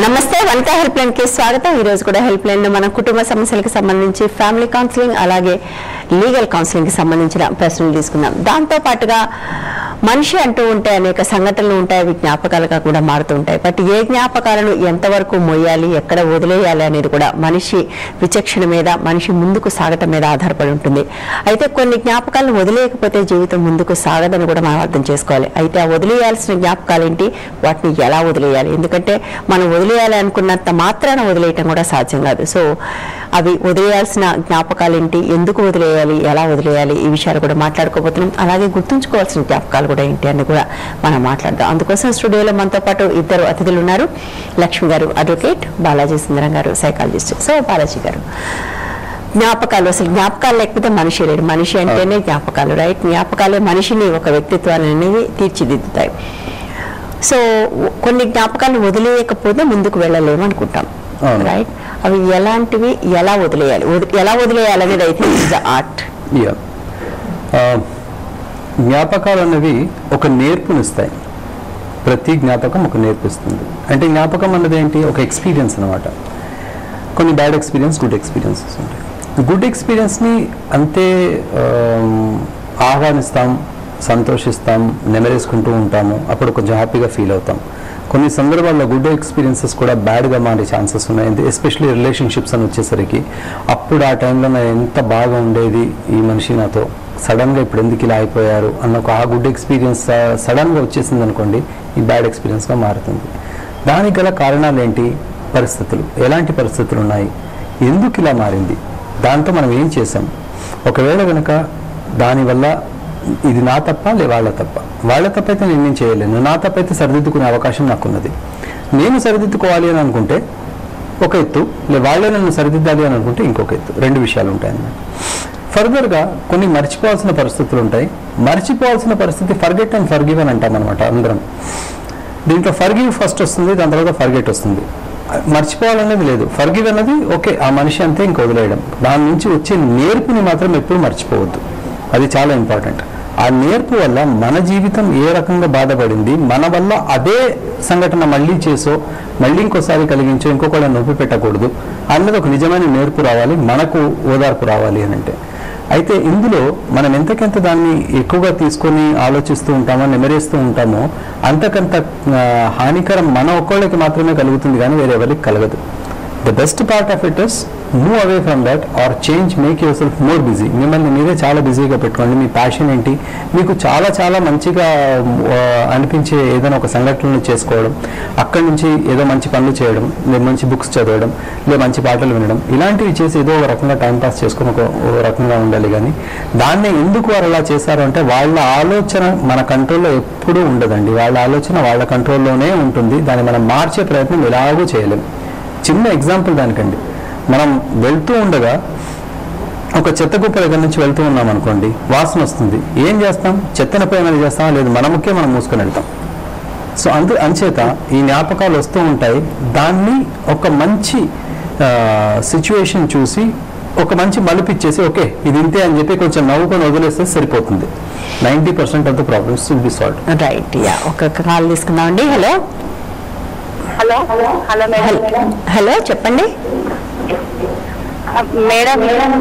నమస్తే వనిత help line కి స్వాగతం। ఈ రోజు కూడా హెల్ప్ లైన్ లో మన కుటుంబ సమస్యలకు సంబంధించి ఫ్యామిలీ కౌన్సిలింగ్ అలాగే లీగల్ కౌన్సిలింగ్ కి సంబంధించిన ప్రశ్నలు తీసుకుందాం। దాంతో పాటుగా మనిషి అంటూ ఉంటే అనేక సంఘటనలు ఉంటాయి, అవి జ్ఞాపకాలుగా కూడా మారుతూ ఉంటాయి। బట్ ఏ జ్ఞాపకాలను ఎంతవరకు మోయాలి, ఎక్కడ వదిలేయాలి అనేది కూడా మనిషి విచక్షణ మీద, మనిషి ముందుకు సాగటం మీద ఆధారపడి ఉంటుంది। అయితే కొన్ని జ్ఞాపకాలను వదిలేయకపోతే జీవితం ముందుకు సాగదని కూడా మనం అర్థం చేసుకోవాలి। అయితే ఆ వదిలేయాల్సిన జ్ఞాపకాలు ఏంటి, వాటిని ఎలా వదిలేయాలి? ఎందుకంటే మనం వదిలేయాలి అనుకున్నంత మాత్రాన వదిలేయటం కూడా సాధ్యం కాదు। సో అవి వదిలేయాల్సిన జ్ఞాపకాలు ఏంటి, ఎందుకు వదిలేయాలి, ఎలా వదిలేయాలి, ఈ విషయాలు కూడా మాట్లాడుకోబోతున్నాం। అలాగే గుర్తుంచుకోవాల్సిన జ్ఞాపకాలు కూడా ఏంటి అని కూడా మనం మాట్లాడదాం। అందుకోసం స్టూడియోలో మనతో పాటు ఇద్దరు అతిథులు ఉన్నారు। లక్ష్మి గారు అడ్వకేట్, బాలాజీ సుందరం గారు సైకాలజిస్ట్। సో బాలాజీ గారు, జ్ఞాపకాలు, అసలు జ్ఞాపకాలు లేకపోతే మనిషి లేడు, మనిషి అంటేనే జ్ఞాపకాలు, రైట్? జ్ఞాపకాలే మనిషిని ఒక వ్యక్తిత్వాన్ని అనేవి తీర్చిదిద్దుతాయి। సో కొన్ని జ్ఞాపకాలను వదిలేయకపోతే ముందుకు వెళ్ళలేము అనుకుంటాం, రైట్? అవి ఎలాంటివి, ఎలా వదిలేయాలి, ఎలా వదిలేయాలి అనేది అయితే ఇస్ ఆర్ట్। జ్ఞాపకాలు అనేవి ఒక నేర్పునిస్తాయి, ప్రతి జ్ఞాపకం ఒక నేర్పిస్తుంది। అంటే జ్ఞాపకం అన్నది ఏంటి, ఒక ఎక్స్పీరియన్స్ అనమాట। కొన్ని బ్యాడ్ ఎక్స్పీరియన్స్, గుడ్ ఎక్స్పీరియన్సెస్ ఉంటాయి। గుడ్ ఎక్స్పీరియన్స్ని అంతే ఆహ్వానిస్తాం, సంతోషిస్తాం, నెమరేసుకుంటూ ఉంటాము, అప్పుడు కొంచెం హ్యాపీగా ఫీల్ అవుతాం। కొన్ని సందర్భాల్లో గుడ్ ఎక్స్పీరియన్సెస్ కూడా బ్యాడ్గా మారే ఛాన్సెస్ ఉన్నాయి, ఎస్పెషల్లీ రిలేషన్షిప్స్ అని వచ్చేసరికి। అప్పుడు ఆ టైంలో నా ఎంత బాగా ఉండేది ఈ మనిషి నాతో, సడన్గా ఇప్పుడు ఎందుకు ఇలా అయిపోయారు అన్న ఒక ఆ గుడ్ ఎక్స్పీరియన్స్ సడన్గా వచ్చేసింది అనుకోండి, ఈ బ్యాడ్ ఎక్స్పీరియన్స్గా మారుతుంది। దానికి గల కారణాలు ఏంటి, పరిస్థితులు, ఎలాంటి పరిస్థితులు ఉన్నాయి, ఎందుకు ఇలా మారింది, దాంతో మనం ఏం చేసాం, ఒకవేళ కనుక దానివల్ల ఇది నా తప్ప లే వాళ్ళ తప్ప, వాళ్ళ తప్ప అయితే నేనేం చేయలేను, నా తప్ప అయితే సరిదిద్దుకునే అవకాశం నాకున్నది, నేను సరిదిద్దుకోవాలి అని అనుకుంటే ఒక ఎత్తు, లే వాళ్ళే నన్ను సరిదిద్దాలి అని అనుకుంటే ఇంకొక ఎత్తు, రెండు విషయాలు ఉంటాయన్నమాట। ఫర్దర్గా కొన్ని మర్చిపోవాల్సిన పరిస్థితులు ఉంటాయి। మర్చిపోవాల్సిన పరిస్థితి ఫర్గెట్ అండ్ ఫర్గివ్ అని అంటాం అనమాట అందరం। దీంట్లో ఫర్గివ్ ఫస్ట్ వస్తుంది, దాని తర్వాత ఫర్గెట్ వస్తుంది। మర్చిపోవాలనేది లేదు, ఫర్గివ్ అన్నది ఓకే, ఆ మనిషి అంతే ఇంక వదిలేయడం, దాని నుంచి వచ్చే నేర్పుని మాత్రం ఎప్పుడు మర్చిపోవద్దు, అది చాలా ఇంపార్టెంట్। ఆ నేర్పు వల్ల మన జీవితం ఏ రకంగా బాధపడింది, మన వల్ల అదే సంఘటన మళ్ళీ చేసో, మళ్ళీ ఇంకోసారి కలిగించో, ఇంకొకళ్ళ నొప్పి పెట్టకూడదు అన్నది ఒక నిజమైన నేర్పు రావాలి, మనకు ఓదార్పు రావాలి అని అంటే। అయితే ఇందులో మనం ఎంతకెంత దాన్ని ఎక్కువగా తీసుకొని ఆలోచిస్తూ ఉంటామో, నెమరేస్తూ ఉంటామో, అంతకంత హానికరం మన ఒక్కళ్ళకి మాత్రమే కలుగుతుంది, కానీ వేరే ఎవరికి కలగదు। The best part of it is move away from that or change, make yourself more busy. మిమ్మల్ని మీరే చాలా బిజీగా పెట్టుకోండి, మీ ప్యాషన్ ఏంటి, మీకు చాలా చాలా మంచిగా అనిపించే ఏదైనా ఒక సంఘటనలు చేసుకోవడం, అక్కడి నుంచి ఏదో మంచి పనులు చేయడం, లేదా మంచి బుక్స్ చదవడం, లేదా మంచి పాటలు వినడం, ఇలాంటివి చేసి ఏదో ఒక రకంగా టైంపాస్ చేసుకుని ఒక రకంగా ఉండాలి। కానీ దాన్ని ఎందుకు వారు అలా చేశారు అంటే, వాళ్ళ ఆలోచన మన కంట్రోల్లో ఎప్పుడూ ఉండదండి, వాళ్ళ ఆలోచన వాళ్ళ కంట్రోల్లోనే ఉంటుంది, దాన్ని మనం మార్చే ప్రయత్నం ఎలాగూ చేయలేం। చిన్న ఎగ్జాంపుల్ దానికండి, మనం వెళ్తూ ఉండగా ఒక చెత్త కుప్ప దగ్గర నుంచి వెళ్తూ ఉన్నాం అనుకోండి, వాసన వస్తుంది, ఏం చేస్తాం, చెత్తను పైన చేస్తాం, లేదు మన ముక్కే మనం మూసుకొని వెళ్తాం। సో అంచేత ఈ జ్ఞాపకాలు వస్తూ ఉంటాయి, దాన్ని ఒక మంచి సిచ్యువేషన్ చూసి ఒక మంచి మలుపిచ్చేసి ఓకే ఇది ఇంతే అని చెప్పి కొంచెం నవ్వుకొని వదిలేస్తే సరిపోతుంది, 90% of the problems will be solved, right? Ya, ఒక కాల్ తీసుకుందామండి। Hello hello hello madam, hello చెప్పండి మేడం మేడం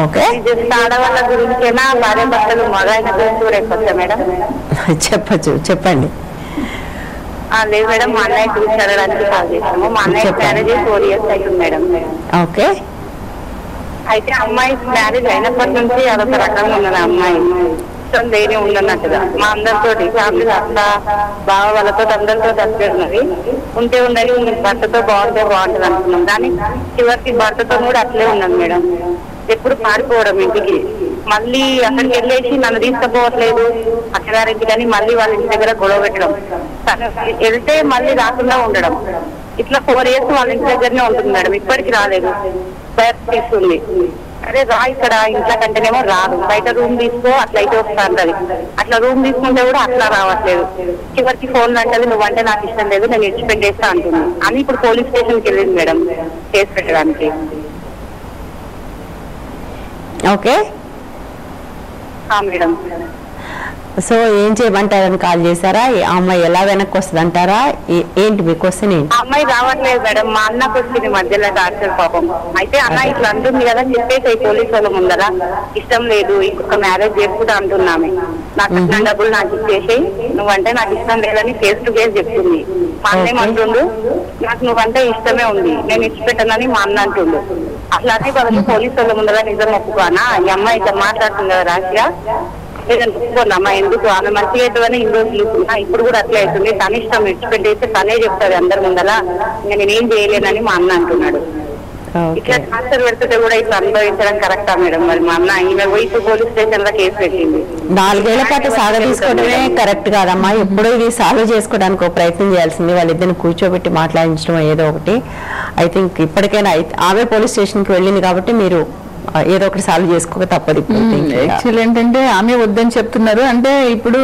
ఓకే, జస్ట్ ఆడవాళ్ళ గురించేనా, భార్య భర్తలు మగాయన గురించి కూడా ఎక్కువ మేడం? చెప్పచ్చు, చెప్పండి। లేదు మేడం, మా అన్నయ్య గురించి అడగడానికి కాల్ చేసాము। మా అన్నయ్య మ్యారేజ్ 4 years అవుతుంది మేడం। ఓకే, అయితే అమ్మాయి మ్యారేజ్ అయినప్పటి నుంచి అదొక రకంగా ఉన్నది, అమ్మాయి ఇష్టం ధైర్యం ఉండన్నట్టుగా మా అందరితో ఫ్యామిలీ అంతా బావ వాళ్ళతో అందరితో తప్పేఉన్నది, ఉంటే ఉండని భర్తతో బాగుంటే బాగుంటుంది అనుకున్నాం, కానీ చివరికి భర్తతో కూడా అట్లే ఉన్నది మేడం। ఎప్పుడు పారిపోవడం ఇంటికి, మళ్ళీ అక్కడికి వెళ్ళేసి నన్ను తీసుకుపోవట్లేదు అత్తగారింటి, కానీ మళ్ళీ వాళ్ళ ఇంటి దగ్గర గొడవ పెట్టడం, వెళ్తే మళ్ళీ రాకుండా ఉండడం, ఇట్లా 4 years వాళ్ళ ఇంటి దగ్గరనే ఉంటుంది మేడం, ఇప్పటికి రాలేదు, బయట తీసుకుంది, అరే రా ఇక్కడ ఇంట్లో కంటేనేమో రాదు, బయట రూమ్ తీసుకో అట్లయితే వస్తుంది, అట్లా రూమ్ తీసుకుంటే కూడా అట్లా రావట్లేదు, చివరికి ఫోన్లు అంటది నువ్వంటే నాకు ఇష్టం లేదు నేను ఇచ్చిపెట్టేస్తా అంటుంది అని ఇప్పుడు పోలీస్ స్టేషన్కి వెళ్ళింది మేడం కేసు పెట్టడానికి। ఓకే మేడం సో ఏం చేయమంటారని కాల్ చేశారా? ఆ అమ్మాయి ఎలా వెనక్కి వస్తుంది అంటారా? ఏంటి మీ క్వశ్చన్ ఏంటి? అమ్మాయి రావట్లేదు మేడం, మా అన్నకు వచ్చింది మధ్యలో టార్చర్ పాపం. అయితే అన్న ఇట్లా అంటుంది కదా, చెప్పేసి పోలీసు వాళ్ళ ముందర ఇష్టం లేదు, ఇంకొక మ్యారేజ్ చేసుకుంటా అంటున్నామే, నాకు ఇచ్చిన డబ్బులు నాకు ఇచ్చేసి, నువ్వంటే నాకు ఇష్టం లేదని ఫేస్ టు ఫేస్ చెప్తుంది. మా అన్న ఏమంటుండు, నాకు నువ్వంటే ఇష్టమే ఉంది, నేను ఇచ్చిపెట్టనని మా అన్న అంటుండు. అట్లానే బదులు పోలీసు వాళ్ళ ముందర నిజం ఒప్పుకోనా, ఈ అమ్మాయి ఇట్లా మాట్లాడుతుంది కదా రాశిగా, లేదని ఒప్పుకోనమ్మా, ఎందుకు ఆమె మంచిగా అవుతుందని ఇన్ని రోజులు చూసుకున్నా, ఇప్పుడు కూడా అట్లే అవుతుంది, తన ఇష్టం విడిచిపెట్టేస్తే తనే చెప్తాది అందరి ముందర, నేనేం చేయలేనని మా అన్న అంటున్నాడు. ఇట్లా టార్చర్ పెడుతుంటే కూడా ఇట్లా అనుభవించడం కరెక్టా మేడం? మరి మా అన్న ఈమె పోయి పోలీస్ స్టేషన్ లో కేసు పెట్టింది. 4 ఏళ్ల పాటు సాగదీసుకోవడమే కరెక్ట్ కాదమ్మా. ఎప్పుడో ఇది సాల్వ్ చేసుకోవడానికి ఒక ప్రయత్నం చేయాల్సింది, వాళ్ళిద్దరిని కూర్చోబెట్టి మాట్లాడించడం ఏదో ఒకటి. ఐ థింక్ ఇప్పటికైనా ఆమె పోలీస్ స్టేషన్ కి వెళ్ళింది కాబట్టి మీరు ఏదో ఒకటి సాల్వ్ చేసుకోక తప్పదు. యాక్చువల్ ఏంటంటే ఆమె వద్దని చెప్తున్నారు. అంటే ఇప్పుడు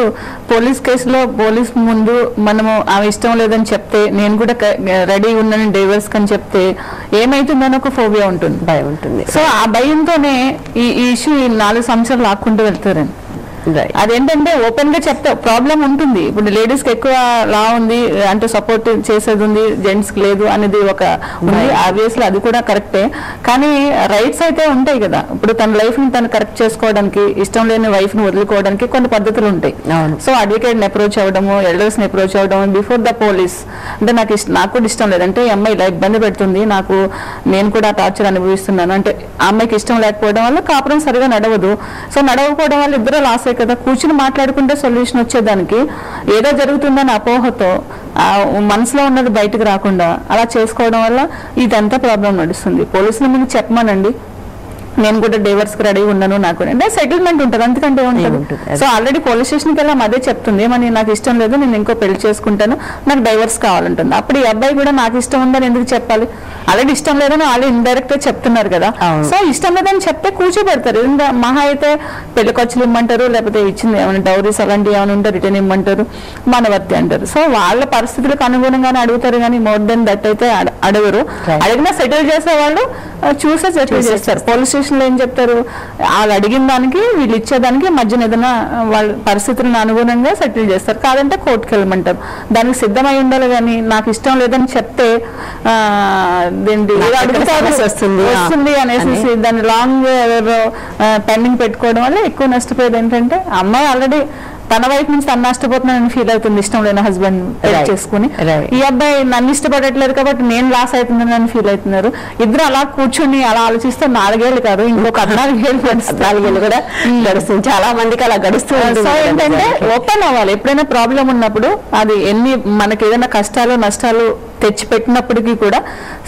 పోలీస్ కేసులో పోలీస్ ముందు మనము ఆమె ఇష్టం లేదని చెప్తే, నేను కూడా రెడీ ఉన్నాను డైవర్స్ అని చెప్తే ఏమైతుందని ఒక ఫోబియా ఉంటుంది, భయం ఉంటుంది. సో ఆ భయంతోనే ఈ ఇష్యూ 4 సంవత్సరాలు లాక్కుంటూ వెళ్తారని. అదేంటంటే ఓపెన్ గా చెప్తే ప్రాబ్లం ఉంటుంది. ఇప్పుడు లేడీస్ కి ఎక్కువ లా ఉంది అంటే సపోర్ట్ చేసేది ఉంది, జెంట్స్ కి లేదు అనేది ఒక ఉంది. ఆబ్వియస్లీ అది కూడా కరెక్టే, కానీ రైట్స్ అయితే ఉంటాయి కదా. ఇప్పుడు తన లైఫ్ ని తను కరెక్ట్ చేసుకోవడానికి, ఇష్టం లేని వైఫ్ ని వదులుకోవడానికి కొన్ని పద్ధతులు ఉంటాయి. సో అడ్వకేట్ ని అప్రోచ్ అవ్వడము, ఎల్డర్స్ ని అప్రోచ్ అవ్వడము బిఫోర్ ద పోలీస్. అంటే నాకు కూడా ఇష్టం లేదంటే ఈ అమ్మాయి ఇలా ఇబ్బంది పెడుతుంది, నేను కూడా టార్చర్ అనుభవిస్తున్నాను అంటే ఆ అమ్మాయికి ఇష్టం లేకపోవడం వల్ల కాపురం సరిగా నడవదు. సో నడవకపోవడం వల్ల ఇద్దరు లాస్ కదా. కూర్చుని మాట్లాడుకుంటే సొల్యూషన్ వచ్చేదానికి ఏదో జరుగుతుందని అపోహతో మనసులో ఉన్నది బయటకు రాకుండా అలా చేసుకోవడం వల్ల ఇదంతా ప్రాబ్లం నడుస్తుంది. పోలీసుల ముందు చెప్పమనండి, నేను కూడా డైవర్స్ కి రెడీ ఉన్నాను, నాకు అంటే సెటిల్మెంట్ ఉంటుంది, అంతకంటే ఉంటుంది. సో ఆల్రెడీ పోలీస్ స్టేషన్కి వెళ్ళాం, అదే చెప్తుంది, ఏమని నాకు ఇష్టం లేదు, నేను ఇంకో పెళ్లి చేసుకుంటాను, నాకు డైవర్స్ కావాలంటుంది. అప్పుడు ఈ అబ్బాయి కూడా నాకు ఇష్టం ఉందని ఎందుకు చెప్పాలి? ఆల్రెడీ ఇష్టం లేదని వాళ్ళు ఇండైరెక్ట్ గా చెప్తున్నారు కదా. సో ఇష్టం లేదని చెప్తే కూర్చోబెడతారు. ఇంకా మహా అయితే పెళ్లి ఖర్చులు ఇమ్మంటారు, లేకపోతే ఇచ్చింది ఏమైనా డౌరీస్ అలాంటివి ఏమైనా ఉంటే రిటర్న్ ఇమ్మంటారు, మనవర్తి అంటారు. సో వాళ్ళ పరిస్థితులకు అనుగుణంగానే అడుగుతారు, కానీ మోర్ దెన్ దట్ అయితే అడగరు. అడిగినా సెటిల్ చేసే వాళ్ళు చూసే సెటిల్ చేస్తారు. పోలీస్ స్టేషన్ లో ఏం చెప్తారు, వాళ్ళు అడిగిన దానికి వీళ్ళు ఇచ్చేదానికి మధ్యన ఏదైనా వాళ్ళ పరిస్థితులను అనుగుణంగా సెటిల్ చేస్తారు. కాదంటే కోర్టుకు వెళ్ళమంటారు. దానికి సిద్ధమై ఉండాలి, కానీ నాకు ఇష్టం లేదని చెప్తే వస్తుంది అనేసి దాన్ని లాంగ్ పెండింగ్ పెట్టుకోవడం వల్ల ఎక్కువ నష్టపోయేది ఏంటంటే అమ్మాయి ఆల్రెడీ తన వైపు నుంచి తను నష్టపోతున్నానని ఫీల్ అవుతుంది, ఇష్టం లేని హస్బెండ్ చేసుకుని. ఈ అబ్బాయి నన్ను ఇష్టపడట్లేదు కాబట్టి నేను లాస్ అవుతుందని ఫీల్ అవుతున్నారు. ఇద్దరు అలా కూర్చొని అలా ఆలోచిస్తే 4 ఏళ్ళు కాదు, ఇంకొక 14 ఏళ్ళు 14 ఏళ్ళు కూడా గడుస్తుంది. చాలా మందికి అలా గడుస్తుంది. సో ఏంటంటే ఓపెన్ అవ్వాలి. ఎప్పుడైనా ప్రాబ్లం ఉన్నప్పుడు అది మనకి ఏదైనా కష్టాలు నష్టాలు తెచ్చి పెట్టినప్పటికీ కూడా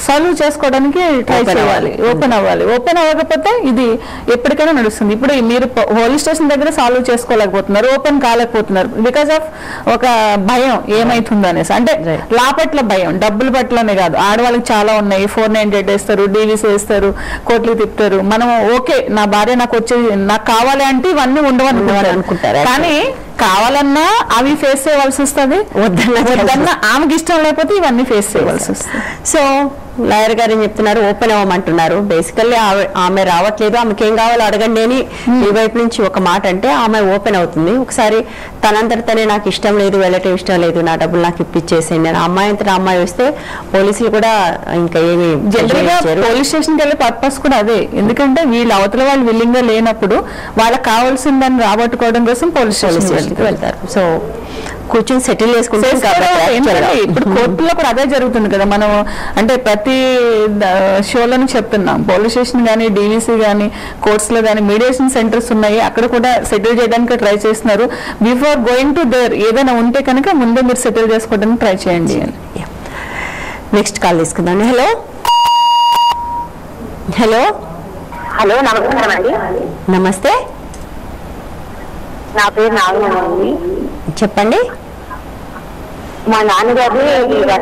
సాల్వ్ చేసుకోవడానికి ట్రై చేయాలి, ఓపెన్ అవ్వాలి. ఓపెన్ అవ్వకపోతే ఇది ఎప్పటికైనా నడుస్తుంది. ఇప్పుడు మీరు పోలీస్ స్టేషన్ దగ్గర సాల్వ్ చేసుకోలేకపోతున్నారు, ఓపెన్ కాలేకపోతున్నారు, బికాస్ ఆఫ్ ఒక భయం ఏమైతుందో అనేసి. అంటే లా పట్ల భయం, డబ్బుల పట్లనే కాదు, ఆడవాళ్ళకి చాలా ఉన్నాయి. 498 వేస్తారు, డీవీసీ వేస్తారు, కోర్టులు తిప్పుతారు. మనం ఓకే నా భార్య నాకు వచ్చేది నాకు కావాలి అంటే ఇవన్నీ ఉండవనుకుంటారు, కానీ కావాలన్నా అవి ఫేస్ చేయవలసి వస్తుంది, వద్దన్నా ఆమెకి ఇష్టం లేకపోతే ఇవన్నీ ఫేస్ చేయవలసి వస్తుంది. సో లాయర్ గారు ఏం చెప్తున్నారు, ఓపెన్ అవ్వమంటున్నారు. బేసికల్లీ ఆమె రావట్లేదు, ఆమెకి ఏం కావాలో అడగండి అని ఈ వైపు నుంచి ఒక మాట అంటే ఆమె ఓపెన్ అవుతుంది. ఒకసారి తనంతటితోనే నాకు ఇష్టం లేదు, వెళ్ళటం ఇష్టం లేదు, నా డబ్బులు నాకు ఇప్పించేసేయండి అని అమ్మాయి అంతటా అమ్మాయి వస్తే పోలీసులు కూడా ఇంకా ఏమి జనరల్ గా పోలీస్ స్టేషన్కి వెళ్ళే పర్పస్ కూడా అదే. ఎందుకంటే వీళ్ళు అవతల వాళ్ళు విల్లింగ్ గా లేనప్పుడు వాళ్ళకి కావాల్సిందని రాబట్టుకోవడం కోసం పోలీస్ స్టేషన్కి వెళ్తారు. సో కూర్చొని సెటిల్ చేసుకుంటారు. ఇప్పుడు కోర్టులో కూడా అదే జరుగుతుంది కదా. మనం అంటే ప్రతి షోలను చెప్తున్నాం, పోలీస్ స్టేషన్ కానీ డీవీసీ కానీ కోర్ట్స్ లో కానీ మీడియేషన్ సెంటర్స్ ఉన్నాయి, అక్కడ కూడా సెటిల్ చేయడానికి ట్రై చేస్తున్నారు. బిఫోర్ గోయింగ్ టు దేర్ ఏదైనా ఉంటే కనుక ముందే మీరు సెటిల్ చేసుకోవడానికి ట్రై చేయండి అని. నెక్స్ట్ కాల్ తీసుకుందాం. హలో హలో హలో, నమస్కారం అండి. నమస్తే, నా పేరు నాగమణి. చెప్పండి. మా నాన్నగారు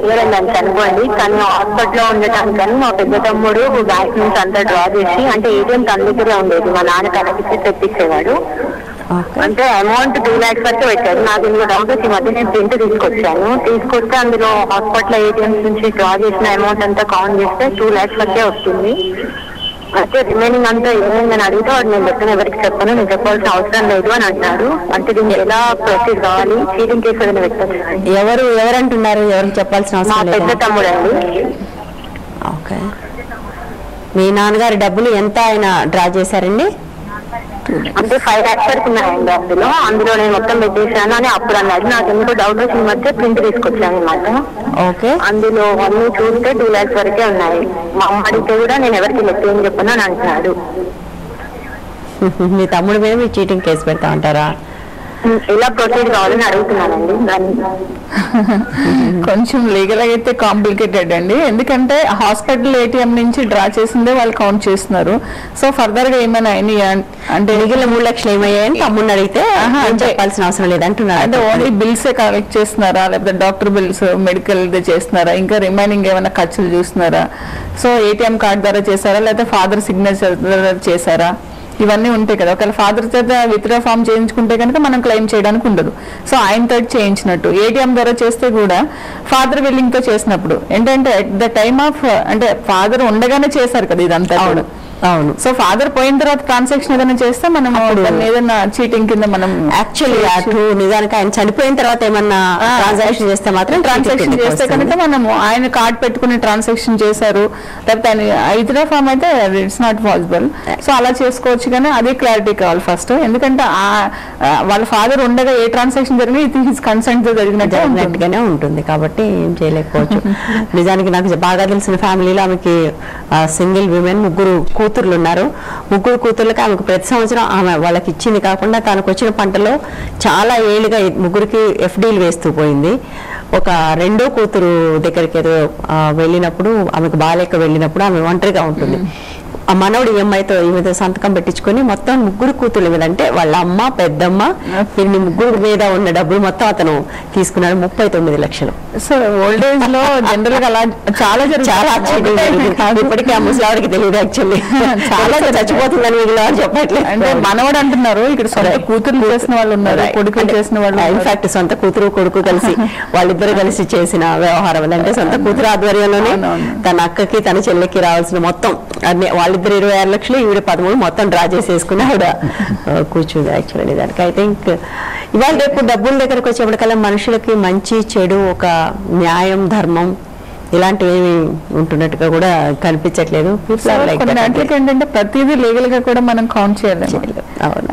వెళ్ళండి చనిపోయింది, కానీ హాస్పిటల్లో ఉండటానికని మా పెద్ద తమ్ముడు బ్యాంక్ నుంచి అంతా డ్రా చేసి, అంటే ఏటీఎం తన దగ్గరే ఉండేది, మా నాన్న తనకిచ్చి తెప్పించేవాడు. అంటే అమౌంట్ 2 lakhs వరకు పెట్టారు. నాకు ఇందులో డౌట్ ఈ మధ్య నేను ప్రింట్ తీసుకొస్తే అందులో హాస్పిటల్ ఏటీఎంస్ నుంచి డ్రా చేసిన అమౌంట్ అంతా కౌంట్ చేస్తే 2 lakhs వరకే వస్తుంది. అంటే రిమైనింగ్ అంతా ఏమైంది నేను అడిగితే వాడు నేను చెప్పిన ఎవరికి చెప్పను, నేను చెప్పాల్సిన అవసరం లేదు అని అంటున్నాడు. అంటే దీనికి ఎలా ప్రొసీడ్ కావాలి, చీటింగ్ కేసు ఏదైనా పెట్టచ్చు? ఎవరంటున్నారు? ఎవరికి చెప్పాల్సిన మా అవసరం పెద్ద లేదు? తమ్ముడు అండి. ఓకే. మీ నాన్నగారి డబ్బులు ఎంత ఆయన డ్రా చేశారండి? అంటే 5 lakhs వరకు ఉన్నాయండి అందులో నేను మొత్తం పెట్టేశాను అని అప్పుడు అన్నాడు. నాకు ఎందుకు డౌట్ వచ్చిన మధ్య ప్రింట్ తీసుకొచ్చాను అనమాట. ఓకే. అందులో అన్ని చూస్తే 2 lakhs వరకే ఉన్నాయి. మా అమ్మ అడిగితే కూడా నేను ఎవరికి లెక్క ఏం చెప్పను అని అంటున్నాడు. మీ తమ్ముడు మీద మీరు చీటింగ్ కేసు పెడతా ఉంటారా? ఎలా ప్రొసీడ్ కావాలని అడుగుతున్నానండి. దాన్ని కొంచెం లీగల్ అయితే కాంప్లికేటెడ్ అండి, ఎందుకంటే హాస్పిటల్ ఏటీఎం నుంచి డ్రా చేసిందే వాళ్ళు కౌంట్ చేస్తున్నారు. సో ఫర్దర్ గా ఏమైనా అంటే మిగిలిన 3 లక్షలు ఏమయ్యాయని తమ్ముడిని అడిగితే చెప్పాల్సిన అవసరం లేదంటున్నారు. అంటే ఓన్లీ బిల్స్ కలెక్ట్ చేస్తున్నారా, లేకపోతే డాక్టర్ బిల్స్ మెడికల్ చేస్తున్నారా, ఇంకా రిమైనింగ్ ఏమైనా ఖర్చులు చూస్తున్నారా, సో ఏటీఎం కార్డ్ ద్వారా చేశారా, లేకపోతే ఫాదర్ సిగ్నేచర్ ద్వారా చేశారా, ఇవన్నీ ఉంటాయి కదా. ఒకవేళ ఫాదర్ చేత విత్డ్రా ఫామ్ చేయించుకుంటే కనుక మనం క్లెయిమ్ చేయడానికి ఉండదు. సో ఆయనతో చేయించినట్టు ఏటీఎం ద్వారా చేస్తే కూడా ఫాదర్ విల్లింగ్ తో చేసినప్పుడు ఏంటంటే అట్ ద టైమ్ ఆఫ్ అంటే ఫాదర్ ఉండగానే చేశారు కదా ఇదంతా కూడా. అవును. సో ఫాదర్ పోయిన తర్వాత ట్రాన్సాక్షన్ ఏదైనా చేస్తే మనం ఏదైనా చీటింగ్ కింద మనం యాక్చువల్లీ నిజానికి ఆయన చనిపోయిన తర్వాత ఏమన్నా ట్రాన్సాక్షన్ చేస్తే మాత్రం ట్రాన్సాక్షన్ చేస్తే కనుక మనము ఆయన కార్డ్ పెట్టుకుని ట్రాన్సాక్షన్ చేశారు, లేకపోతే ఆయన విత్డ్రా ఫామ్ అయితే ఇట్స్ నాట్ పాసిబుల్. సో అలా చేసుకోవచ్చు, కానీ అదే క్లారిటీ కావాలి ఫస్ట్. ఎందుకంటే వాళ్ళ ఫాదర్ ఉండగా ఏ ట్రాన్సాక్షన్ జరిగినా ఇది హిస్ కన్సెంట్ తో జరిగినట్టుగానే ఉంటుంది కాబట్టి ఏం చేయలేకపోవచ్చు. నిజానికి నాకు బాగా తెలిసిన ఫ్యామిలీలో ఆమెకి సింగిల్ విమెన్, 3 కూతుర్లు ఉన్నారు. 3 కూతుర్లకి ఆమెకు ప్రతి సంవత్సరం ఆమె వాళ్ళకి ఇచ్చింది కాకుండా తనకు వచ్చిన పంటలో చాలా ఏళ్ళుగా 3కి ఎఫ్డీలు వేస్తూ పోయింది. ఒక 2వ కూతురు దగ్గరికి ఏదో వెళ్ళినప్పుడు ఆమెకు బాలేక వెళ్ళినప్పుడు ఆమె ఒంటరిగా ఉంటుంది. ఆ మనవడు ఈఎంఐతో ఈమెతో సంతకం పెట్టించుకొని మొత్తం 3 కూతుర్ల మీద అంటే వాళ్ళ అమ్మ, పెద్దమ్మ, 3 మీద ఉన్న డబ్బులు మొత్తం అతను తీసుకున్నాడు. 39 లక్షలు. సో ఓల్డ్ ఏజ్ లో జనరల్ గా అలా చాలా ఇప్పటికీ ఆ ముసలావిడికి తెలియదు యాక్చువల్లీ చాలా చచ్చిపోతుందని వీళ్ళు చెప్పట్లేదు. అంటే మనవడు అంటున్నారు, ఇక్కడ సొంత కూతురు చేసిన వాళ్ళు ఉన్నారు, కొడుకులు చేసిన వాళ్ళు. ఇన్ఫాక్ట్ సొంత కూతురు కొడుకు కలిసి వాళ్ళిద్దరు కలిసి చేసిన వ్యవహారం అంటే సొంత కూతురు ఆధ్వర్యంలోనే తన అక్కకి తన చెల్లెకి రావాల్సిన మొత్తం అన్ని వాళ్ళిద్దరు 26 లక్షలు, ఈవిడ 13 మొత్తం డ్రా చేసేసుకుని ఆవిడ కూర్చుంది. యాక్చువల్లీ దానికి ఐ థింక్ ఇవాళ రేపు డబ్బుల దగ్గరకు వచ్చేప్పటికల్లా మనుషులకి మంచి చెడు, ఒక న్యాయం, ధర్మం ఇలాంటివి ఏమి ఉంటున్నట్టుగా కూడా కనిపించట్లేదు. ఏంటంటే ప్రతిదీ లీగల్ గా కూడా మనం కౌంట్ చేయలేము.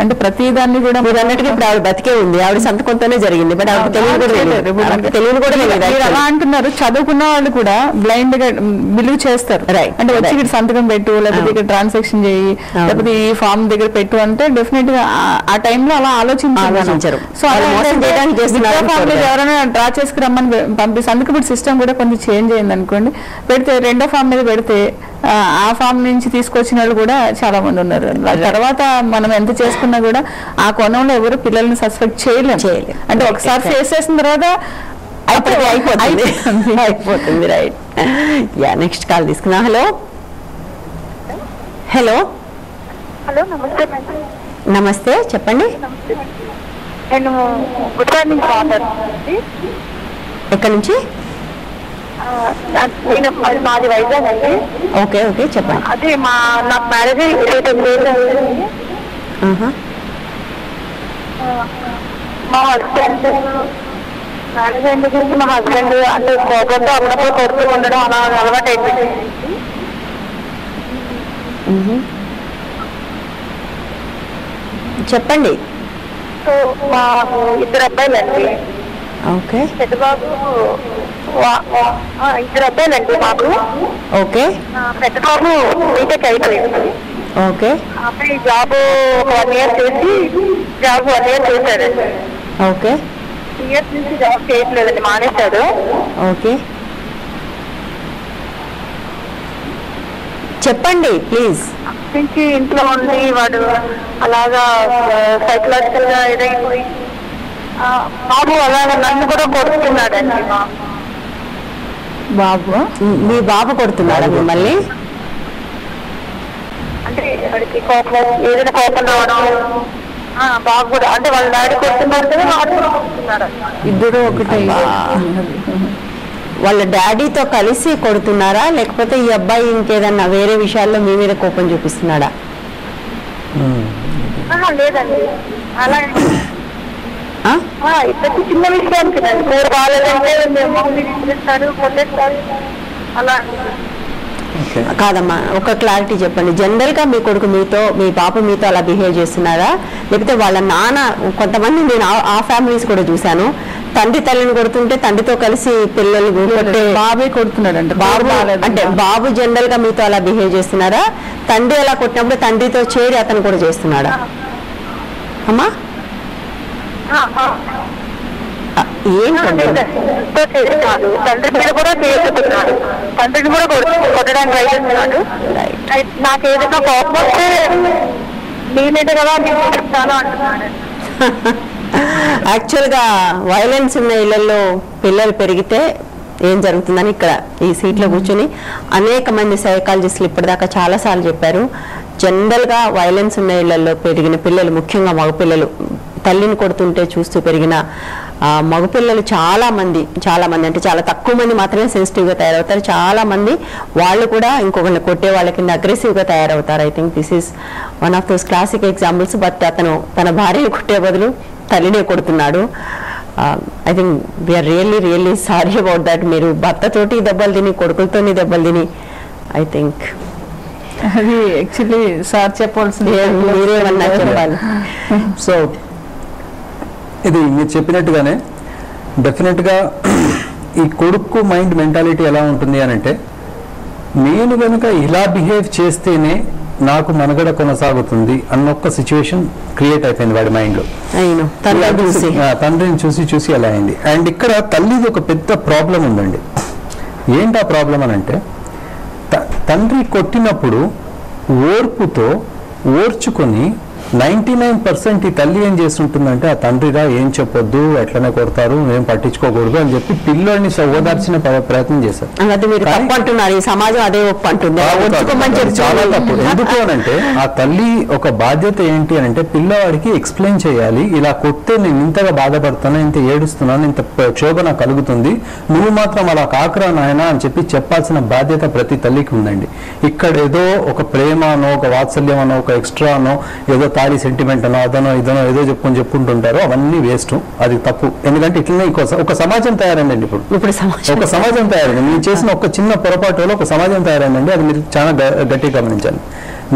అంటే ప్రతి దాన్ని కూడా మీరు అన్నట్టుగా ఇప్పుడు ఆవిడ బతికే ఉంది, ఆవిడ సంతకంతోనే జరిగింది. బట్ ఆవిడ తెలియదు కూడా ఎలా అంటున్నారు, చదువుకున్న వాళ్ళు కూడా బ్లైండ్ గా బిలీవ్ చేస్తారు. అంటే వచ్చి ఇక్కడ సంతకం పెట్టు, లేకపోతే ఇక్కడ ట్రాన్సాక్షన్ చేయి, లేకపోతే ఈ ఫామ్ దగ్గర పెట్టు అంటే డెఫినెట్ గా ఆ టైంలో అలా ఆలోచించారు. సో ఎవరైనా డ్రా చేసుకురమ్మని పంపిస్తే అందుకు ఇప్పుడు సిస్టమ్ కూడా కొంచెం చేంజ్ అయింది అనుకోండి. పెడితే 2వ ఫామ్ మీద పెడితే ఆ ఫామ్ నుంచి తీసుకొచ్చిన వాళ్ళు కూడా చాలా మంది ఉన్నారు. తర్వాత మనం ఎంత చేసుకున్నా కూడా ఆ కోణంలో ఎవరు పిల్లల్ని సస్పెక్ట్ చేయలేము. అంటే ఒకసారి ఫేస్ చేసిన తర్వాత అయిపోతుంది. రైట్. యా, నెక్స్ట్ కాల్ తీసుకున్నా. హలో హలో హలో, నమస్తే. నమస్తే, చెప్పండి. నేను గుడ్ నుంచి మాట్లాడుతున్నాను. ఎక్కడి నుంచి? మాది వైజాగ్ అండి. ఓకే ఓకే, చెప్పండి. అదే నాకు మ్యారేజ్ 29 ఏళ్ళు అవుతుంది. మా హస్బెండ్ మ్యారేజ్ అయిన గురించి మా హస్బెండ్ అంటే కోపంతో అప్పుడప్పుడు కొడుతూ ఉండడం అలా అలవాటు అయిపోయింది. చెప్పండి. సో మా 2 అబ్బాయిలండి. ఓకే. పెద్ద బాబు 2 అబ్బాయిలండి మాకు. ఓకే. పెద్ద బాబు బీటెక్ అయిపోయింది. ఓకే. అబ్బాయి జాబ్ 1 year చేసి జాబ్ 1 year చేశాడండి. ఓకే. 2 years నుంచి జాబ్ చేయట్లేదండి, మానేశాడు. ఓకే, చెప్పండి ప్లీజ్. నుంచి ఇంట్లో ఉండి వాడు అలాగా సైకలాజికల్ గా ఇదైపోయి బాబు అలాగా నన్ను కూడా కొడుతున్నాడండి. బాబు, మీ బాబు కొడుతున్నాడా మిమ్మల్ని? అంటే వాడికి కోపం, ఏదైనా కోపం రావడం. బాబు కూడా అంటే వాళ్ళ డాడీ కొడుతున్నారు కదా, వాడు కూడా కొడుతున్నాడు. ఇద్దరు ఒకటే. వాళ్ళ డాడీతో కలిసి కొడుతున్నారా, లేకపోతే ఈ అబ్బాయి ఇంకేదన్నా వేరే విషయాల్లో మీ మీద కోపం చూపిస్తున్నాడా? లేదండి, అలా ఇద్దరికి చిన్న విషయానికి వాళ్ళంటే కొట్టేస్తారు అలా కాదమ్మా, ఒక క్లారిటీ చెప్పండి. జనరల్ గా మీ కొడుకు మీతో, మీ పాప మీతో అలా బిహేవ్ చేస్తున్నారా, లేకపోతే వాళ్ళ నాన్న? కొంతమంది నేను ఆ ఫ్యామిలీస్ కూడా చూశాను, తండ్రి తల్లిని కొడుతుంటే తండ్రితో కలిసి పిల్లలు కొట్టే బాబే కొడుతున్నాడు అంటే బాబు, అంటే బాబు జనరల్ గా మీతో అలా బిహేవ్ చేస్తున్నారా, తండ్రి అలా కొట్టినప్పుడు తండ్రితో చేరి అతను కూడా చేస్తున్నాడా అమ్మా? తండ్రి మీద కూడా చేసుకున్నాడు, తండ్రిని కూడా కొట్టడానికి ట్రై చేస్తున్నాడు. నాకు ఏదైనా కోపం వస్తే నేనేది కదా నేను చెప్తాను అంటున్నాడు. యాక్చువల్గా వైలెన్స్ ఉన్న ఇళ్లలో పిల్లలు పెరిగితే ఏం జరుగుతుందని ఇక్కడ ఈ సీట్లో కూర్చొని అనేక మంది సైకాలజిస్టులు ఇప్పటిదాకా చాలాసార్లు చెప్పారు. జనరల్గా వైలెన్స్ ఉన్న ఇళ్లలో పెరిగిన పిల్లలు, ముఖ్యంగా మగపిల్లలు, తల్లిని కొడుతుంటే చూస్తూ పెరిగిన మగపిల్లలు చాలా మంది అంటే చాలా తక్కువ మంది మాత్రమే సెన్సిటివ్గా తయారవుతారు. చాలా మంది వాళ్ళు కూడా ఇంకొకరిని కొట్టే వాళ్ళ కింద అగ్రెసివ్గా తయారవుతారు. I think this is one of those classic examples. But అతను తన భార్యను కొట్టే బదులు తల్లినే కొడుతున్నాడు. I think we are really sorry about that. మీరు భర్తతోటి దెబ్బలు తిని, కొడుకులతోని దెబ్బలు తిని, ఐ థింక్ అది యాక్చువల్లీ సార్ చెప్పాల్సింది, మీరేమన్నా చెప్పాలి. సో ఇది మీరు చెప్పినట్టుగానే డెఫినెట్గా ఈ కొడుకు మైండ్ మెంటాలిటీ ఎలా ఉంటుంది అని అంటే, నేను కనుక ఇలా బిహేవ్ చేస్తేనే నాకు మనగడ కొనసాగుతుంది అన్న ఒక్క సిచ్యువేషన్ క్రియేట్ అయిపోయింది వాడి మైండ్లో. తండ్రిని చూసి అలా అయింది. అండ్ ఇక్కడ తల్లిది ఒక పెద్ద ప్రాబ్లం ఉందండి. ఏంటి ఆ ప్రాబ్లం అని అంటే, తండ్రి కొట్టినప్పుడు ఓర్పుతో ఓర్చుకొని 99% ఈ తల్లి ఏం చేస్తుంటుందంటే, ఆ తండ్రిరా ఏం చెప్పొద్దు, ఎట్లనే కొడతారు, ఏం పట్టించుకోకూడదు అని చెప్పి పిల్లోడిని ఓదార్చిన ప్రయత్నం చేశారు. సమాజం అదే చాలా తప్పు. ఎందుకు అనంటే, ఆ తల్లి ఒక బాధ్యత ఏంటి అనంటే, పిల్లవాడికి ఎక్స్ప్లెయిన్ చేయాలి, ఇలా కొడితే నేను ఇంతగా బాధపడుతున్నా, ఇంత ఏడుస్తున్నాను, ఇంత క్షోభ నాకు కలుగుతుంది, నువ్వు మాత్రం అలా కాకురా నాయన అని చెప్పి చెప్పాల్సిన బాధ్యత ప్రతి తల్లికి ఉందండి. ఇక్కడ ఏదో ఒక ప్రేమ అనో, ఒక వాత్సల్యం అనో, ఒక ఎక్స్ట్రా అనో, ఏదో తాడి సెంటిమెంట్ అనో, అదనో ఇదనో ఏదో చెప్పుకుంటుంటారో అవన్నీ వేస్ట్. అది తప్పు. ఎందుకంటే ఇట్లనే ఒక సమాజం తయారైందండి. ఇప్పుడు ఒక సమాజం తయారైంది. మీరు చేసిన ఒక చిన్న పొరపాటు వల్ల ఒక సమాజం తయారైందండి. అది మీరు చాలా గట్టిగా గమనించాలి.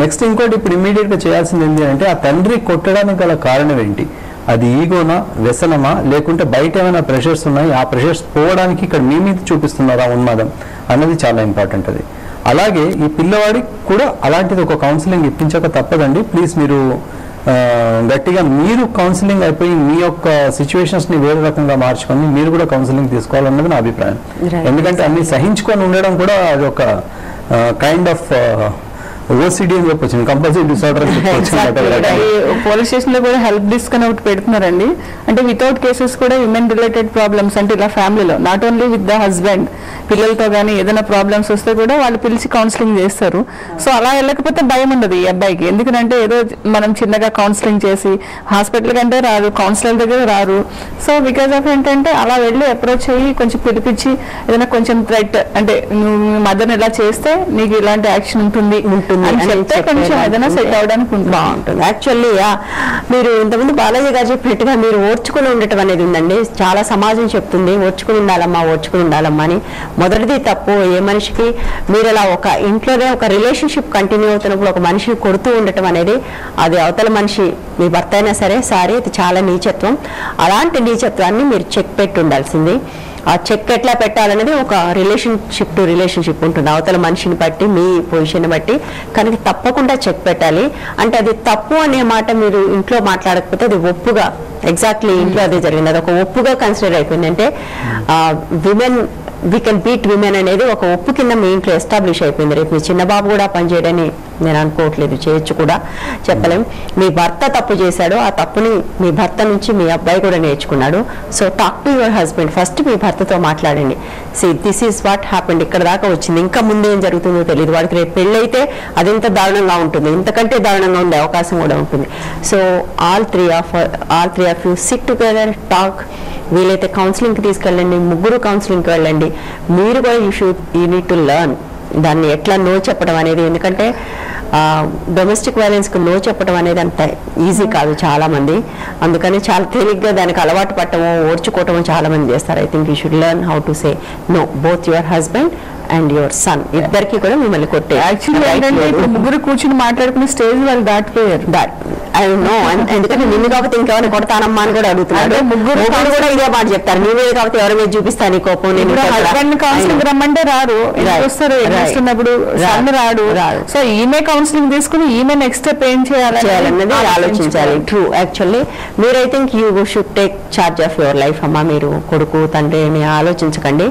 నెక్స్ట్ ఇంకోటి ఇప్పుడు ఇమ్మీడియట్ గా చేయాల్సింది ఏంటి అంటే, ఆ తండ్రి కొట్టడానికి గల కారణం ఏంటి? అది ఈగోనా, వ్యసనమా, లేకుంటే బయట ఏమైనా ప్రెషర్స్ ఉన్నాయి, ఆ ప్రెషర్స్ పోవడానికి ఇక్కడ మీ మీద చూపిస్తున్నారా ఉన్మాదం అన్నది చాలా ఇంపార్టెంట్. అది అలాగే ఈ పిల్లవాడికి కూడా అలాంటిది ఒక కౌన్సిలింగ్ ఇప్పించక తప్పదండి. ప్లీజ్ మీరు గట్టిగా మీరు కౌన్సిలింగ్ అయిపోయి మీ యొక్క సిచ్యువేషన్స్ ని వేరే రకంగా మార్చుకొని మీరు కూడా కౌన్సిలింగ్ తీసుకోవాలన్నది నా అభిప్రాయం. ఎందుకంటే అన్ని సహించుకొని ఉండడం కూడా అది ఒక కైండ్ ఆఫ్ ఓసిడి అని చెప్పొచ్చు, కంపల్సరీ డిసార్డర్. పోలీస్ స్టేషన్ లో కూడా హెల్ప్ డెస్క్ అని ఒకటి పెడుతున్నారండి. అంటే వితౌట్ కేసెస్ కూడా విమెన్ రిలేటెడ్ ప్రాబ్లమ్స్, అంటే ఇలా ఫ్యామిలీలో not only with the husband, పిల్లలతో కానీ ఏదైనా ప్రాబ్లమ్స్ వస్తే కూడా వాళ్ళు పిలిచి కౌన్సిలింగ్ చేస్తారు. సో అలా వెళ్ళకపోతే భయం ఉండదు ఈ అబ్బాయికి. ఎందుకంటే ఏదో మనం చిన్నగా కౌన్సిలింగ్ చేసి హాస్పిటల్ కంటే రారు, కౌన్సిలర్ దగ్గర రారు. సో బికాస్ ఆఫ్ ఏంటంటే అలా వెళ్ళి అప్రోచ్ అయ్యి కొంచెం పిలిపించి ఏదైనా కొంచెం థ్రెట్, అంటే నువ్వు మీ మదర్ని ఇలా చేస్తే నీకు ఇలాంటి యాక్షన్ ఉంటుంది అని చెప్తే కొంచెం ఏదైనా సెట్ అవడానికి బాగుంటుంది. యాక్చువల్లీ మీరు ఇంతకుముందు బాలాజీ గారు చెప్పినట్టుగా మీరు ఓర్చుకుని ఉండటం అనేది ఉందండి. చాలా సమాజం చెప్తుంది ఓర్చుకుని ఉండాలమ్మా అని. మొదటిది తప్పు. ఏ మనిషికి మీరు అలా ఒక ఇంట్లోనే ఒక రిలేషన్షిప్ కంటిన్యూ అవుతున్నప్పుడు ఒక మనిషిని కొడుతూ ఉండటం అనేది, అది అవతల మనిషి మీ భర్త అయినా సరే సారీ, అది చాలా నీచత్వం. అలాంటి నీచత్వాన్ని మీరు చెక్ పెట్టి ఉండాల్సింది. ఆ చెక్ ఎట్లా పెట్టాలనేది ఒక రిలేషన్షిప్ టు రిలేషన్షిప్ ఉంటుంది, అవతల మనిషిని బట్టి, మీ పొజిషన్ బట్టి. కనుక తప్పకుండా చెక్ పెట్టాలి. అంటే అది తప్పు అనే మాట మీరు ఇంట్లో మాట్లాడకపోతే అది ఒప్పుగా, ఎగ్జాక్ట్లీ ఇంట్లో అదే జరిగింది, అది ఒక ఒప్పుగా కన్సిడర్ అయిపోయింది. అంటే వీ కెన్ బీట్ విమెన్ అనేది ఒక ఒప్పు కింద మీ ఇంట్లో ఎస్టాబ్లిష్ అయిపోయింది. రేపు మీ చిన్నబాబు కూడా పనిచేయడని నేను అనుకోవట్లేదు, చేయొచ్చు కూడా, చెప్పలేం. మీ భర్త తప్పు చేశాడు, ఆ తప్పుని మీ భర్త నుంచి మీ అబ్బాయి కూడా నేర్చుకున్నాడు. So talk to your husband. First మీ భర్తతో మాట్లాడండి. దిస్ ఈజ్ వాట్ హ్యాపెండ్, ఇక్కడ దాకా వచ్చింది, ఇంకా ముందు ఏం జరుగుతుందో తెలియదు. వాడికి రేపు పెళ్ళైతే అదెంత దారుణంగా ఉంటుంది, ఇంతకంటే దారుణంగా ఉండే అవకాశం కూడా ఉంటుంది. So all three of you SIT together, talk, వీలైతే కౌన్సిలింగ్కి తీసుకెళ్ళండి, ముగ్గురు కౌన్సిలింగ్కి వెళ్ళండి. మీరు కూడా యూ నీడ్ టు లెర్న్ దాన్ని ఎట్లా నో చెప్పడం అనేది. ఎందుకంటే డొమెస్టిక్ వైలెన్స్కి నో చెప్పడం అనేది అంత ఈజీ కాదు చాలా మంది. అందుకని చాలా తేలిగ్గా దానికి అలవాటు పట్టడము, ఓర్చుకోవటము చాలా మంది చేస్తారు. I think you should learn how to say no both your husband and your son, ఇద్దరికి కూడా మిమ్మల్ని కొట్టే. యాక్చువల్లీ ఏంటంటే ఇప్పుడు ముగ్గురు కూర్చుని మాట్లాడుకునే స్టేజ్ వాళ్ళు దాటిపోయారు. ఐ నో, ఎందుకంటే నిన్ను కాబట్టి ఇంకెవరిని కొడతానమ్మా అని కూడా అడుగుతున్నాడు. ముగ్గురు కూడా ఇదే మాట చెప్తారు, నీవే కాబట్టి ఎవరి మీద చూపిస్తాను కోపం. హస్బెండ్ కౌన్సిలింగ్ రమ్మంటే రారు, వస్తారు ఉన్నప్పుడు సన్ రాడు. సో ఈమె కౌన్సిలింగ్ తీసుకుని ఈమె నెక్స్ట్ స్టెప్ ఏం చేయాలన్నది ఆలోచించాలి. ట్రూ. యాక్చువల్లీ మీరు I think you should take charge of your life అమ్మా. మీరు కొడుకు తండ్రి అని ఆలోచించకండి.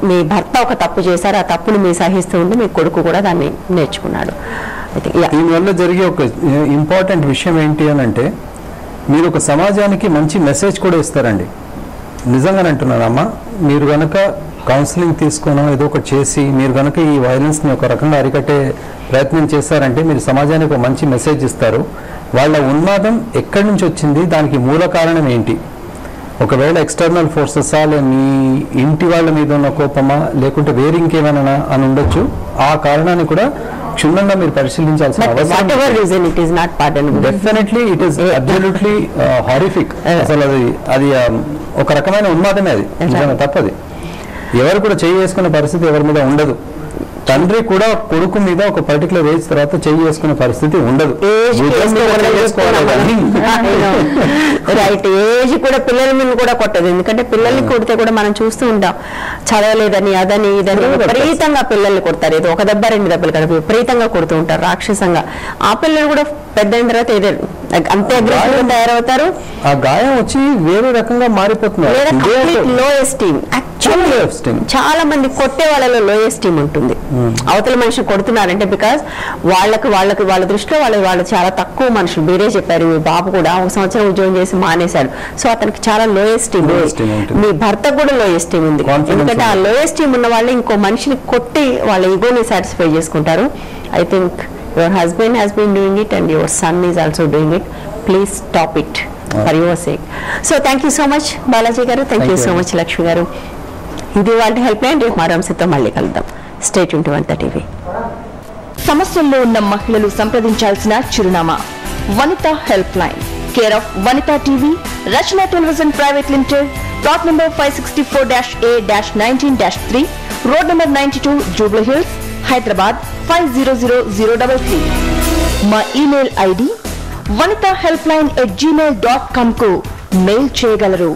మీ భర్త ఒక తప్పు చేశారు, ఆ తప్పును మీరు సహిస్తూ ఉండి మీ కొడుకు కూడా దాన్ని నేర్చుకున్నాడు. దీనివల్ల జరిగే ఒక ఇంపార్టెంట్ విషయం ఏంటి అని అంటే, మీరు ఒక సమాజానికి మంచి మెసేజ్ కూడా ఇస్తారండి. నిజంగానే అంటున్నానమ్మా, మీరు కనుక కౌన్సిలింగ్ తీసుకునో ఏదో ఒకటి చేసి మీరు కనుక ఈ వైలెన్స్ని ఒక రకంగా అరికట్టే ప్రయత్నం చేస్తారంటే మీరు సమాజానికి ఒక మంచి మెసేజ్ ఇస్తారు. వాళ్ళ ఉన్మాదం ఎక్కడి నుంచి వచ్చింది, దానికి మూల కారణం ఏంటి, ఒకవేళ ఎక్స్టర్నల్ ఫోర్సెసా, మీ ఇంటి వాళ్ళ మీద ఉన్న కోపమా, లేకుంటే వేరే ఇంకేమైనా అని ఉండొచ్చు. ఆ కారణాన్ని కూడా క్షుణ్ణంగా మీరు పరిశీలించాల్సిన అవసరం. Definitely it is absolutely horrific. అసలు అది ఒక రకమైన ఉన్మాదమే, అది తప్పది. ఎవరు కూడా చేయి వేసుకునే పరిస్థితి ఎవరి మీద ఉండదు. తండ్రి కూడా కొడుకు మీద ఒక పర్టికులర్ ఏజ్ తర్వాత చేయి వేసుకునే పరిస్థితి ఉండదు. రైట్. ఏజ్ కూడా పిల్లల మీద కూడా కొట్టదు. ఎందుకంటే పిల్లల్ని కొడితే కూడా మనం చూస్తూ ఉంటాం, చదవలేదని అదని ఇదని విపరీతంగా పిల్లల్ని కొడతారు. ఏదో ఒక దెబ్బ రెండు దెబ్బలు కదా విపరీతంగా కొడుతూ ఉంటారు రాక్షసంగా. ఆ పిల్లలు కూడా పెద్ద అయిన తర్వాత ఏదో అంతే అగ్రెసివ్గా తయారవుతారు. ఆ గాయం వచ్చి వేరే రకంగా మారిపోతున్నారు. లో ఎస్టీమ్. చాలా మంది కొట్టే వాళ్ళలో లో ఎస్టీమ్ ఉంటుంది. అవతల మనిషి కొడుతున్నారంటే బికాస్ వాళ్ళ దృష్టిలో వాళ్ళు చాలా తక్కువ మనుషులు. మీరే చెప్పారు, మీ బాబు కూడా ఒక సంవత్సరం ఉద్యోగం చేసి మానేశాడు. సో అతనికి చాలా లో ఎస్టీమ్. మీ భర్త కూడా లో ఎస్టీమ్ ఉంది. ఎందుకంటే ఆ లో ఎస్టీమ్ ఉన్న వాళ్ళు ఇంకో మనిషిని కొట్టి వాళ్ళ ఈగోని సాటిస్ఫై చేసుకుంటారు. I think your husband has been doing it and your son is also doing it. Please stop it for your sake. So thank you so much Balaji garu. Thank you so much Lakshmi garu. ఇది వాళ్ళ help line. రేపు మరో అంశంతో మళ్ళీ కలుద్దాం. Stay tune to 1 TV. సమస్యల్లో ఉన్న మహిళలు సంప్రదించాల్సిన చిరునామా Vanitha help line, care of Vanitha TV, Rachana television private limited, plot number 564-A-19-3, road number 92, Jubilee Hills, Hyderabad 500033. మా ఇమెయిల్ ఐడి vanitahelpline@gmail.com కు మెయిల్ చేయగలరు.